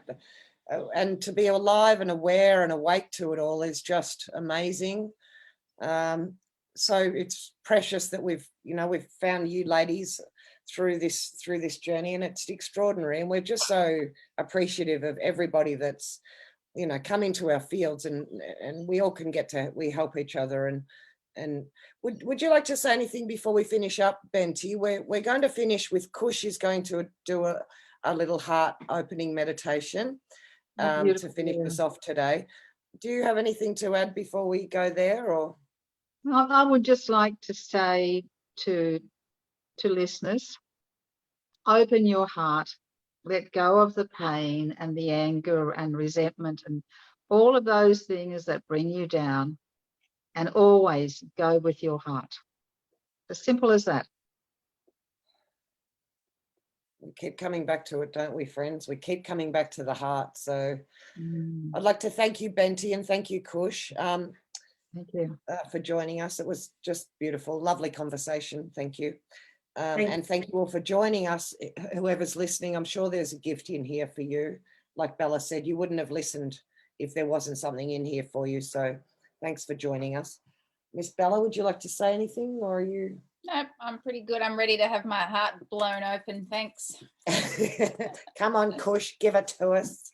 And to be alive and aware and awake to it all is just amazing. So it's precious that we've found you ladies through this journey, and it's extraordinary. And we're just so appreciative of everybody that's, come into our fields, and we all can we help each other. And would you like to say anything before we finish up, Benty? We're going to finish with Kush is going to do a little heart opening meditation to finish us off today. Do you have anything to add before we go there, or? I would just like to say to listeners, open your heart, let go of the pain and the anger and resentment and all of those things that bring you down, and always go with your heart. As simple as that. We keep coming back to it, don't we, friends? We keep coming back to the heart. So I'd like to thank you, Benty, and thank you, Kush. Thank you. For joining us. It was just beautiful, lovely conversation. Thank you. And thank you all for joining us. Whoever's listening, I'm sure there's a gift in here for you. Like Bella said, you wouldn't have listened if there wasn't something in here for you. So thanks for joining us. Miss Bella, would you like to say anything, or are you? Nope, I'm pretty good. I'm ready to have my heart blown open. Thanks. Come on, Kush, give it to us.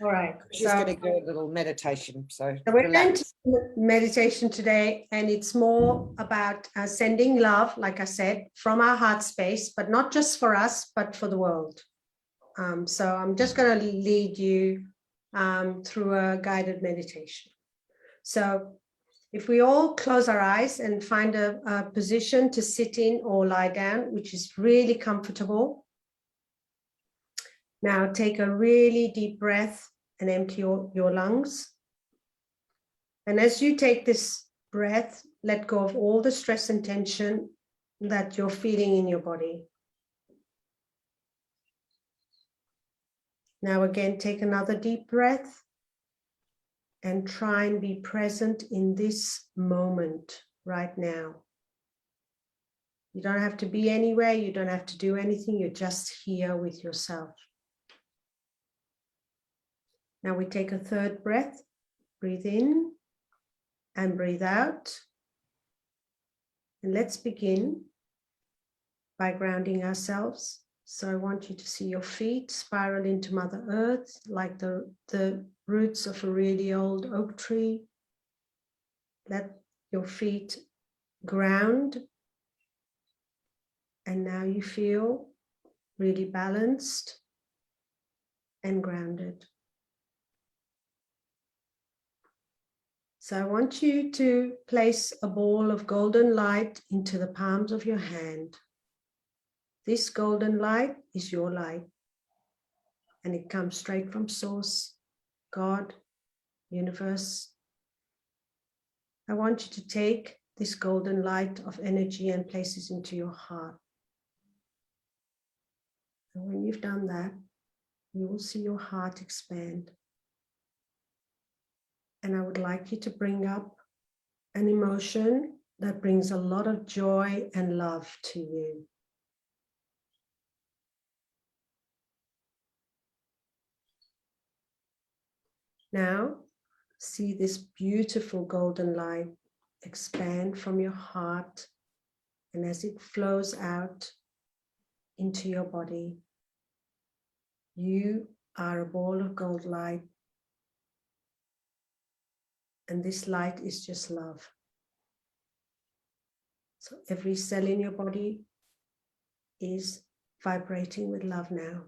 All right. She's going to do a little meditation. So we're going to do meditation today, and it's more about sending love, like I said, from our heart space, but not just for us, but for the world. So I'm just going to lead you through a guided meditation. So if we all close our eyes and find a position to sit in or lie down, which is really comfortable. Now take a really deep breath and empty your lungs. And as you take this breath, let go of all the stress and tension that you're feeling in your body. Now again, take another deep breath and try and be present in this moment right now. You don't have to be anywhere. You don't have to do anything. You're just here with yourself. Now we take a third breath. Breathe in and breathe out. And let's begin by grounding ourselves. So I want you to see your feet spiral into Mother Earth, like the roots of a really old oak tree. Let your feet ground. And now you feel really balanced and grounded. So I want you to place a ball of golden light into the palms of your hand. This golden light is your light, and it comes straight from Source, God, universe. I want you to take this golden light of energy and place it into your heart. And when you've done that, you will see your heart expand. And I would like you to bring up an emotion that brings a lot of joy and love to you. Now, see this beautiful golden light expand from your heart, and as it flows out into your body, you are a ball of gold light, and this light is just love. So every cell in your body is vibrating with love now.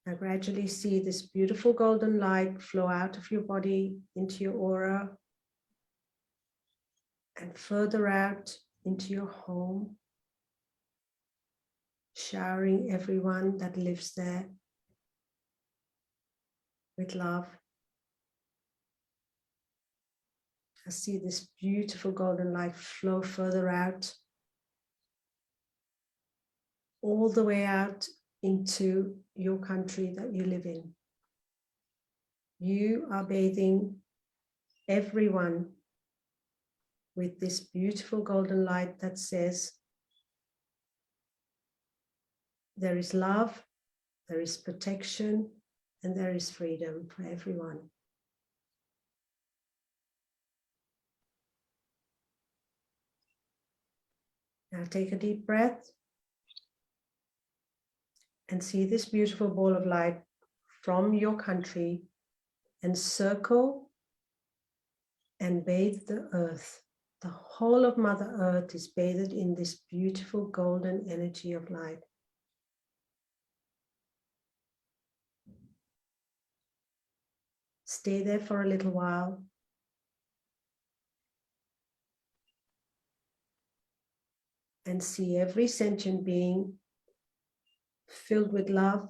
Now gradually see this beautiful golden light flow out of your body into your aura and further out into your home, showering everyone that lives there with love. I see this beautiful golden light flow further out, all the way out into your country that you live in. You are bathing everyone with this beautiful golden light that says, there is love, there is protection, and there is freedom for everyone. Now take a deep breath and see this beautiful ball of light from your country and circle and bathe the earth. The whole of Mother Earth is bathed in this beautiful golden energy of light. Stay there for a little while. And see every sentient being filled with love,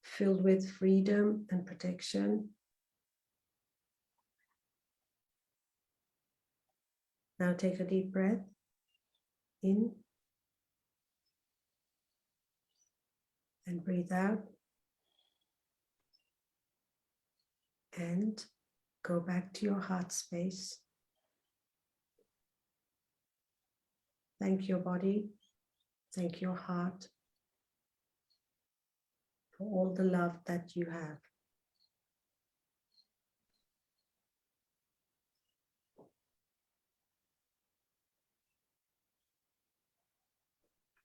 filled with freedom and protection. Now take a deep breath in and breathe out. And go back to your heart space. Thank your body, thank your heart for all the love that you have.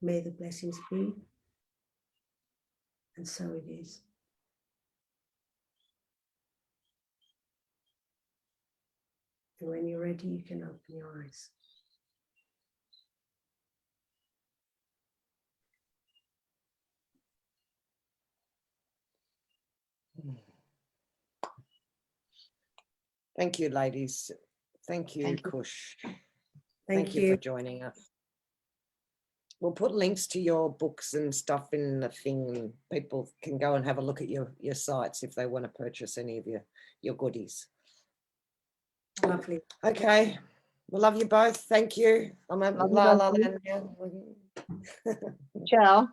May the blessings be, and so it is. And when you're ready, you can open your eyes. Thank you, ladies. Thank you, Thank you. Kush. Thank you you. for joining us. We'll put links to your books and stuff in the thing, and people can go and have a look at your sites if they want to purchase any of your goodies. Lovely. Okay. We love you both. Thank you. I'm a Love you la both. la land now. Ciao.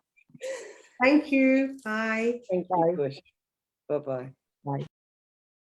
Thank you. Bye. Thank you, Kush. Bye-bye.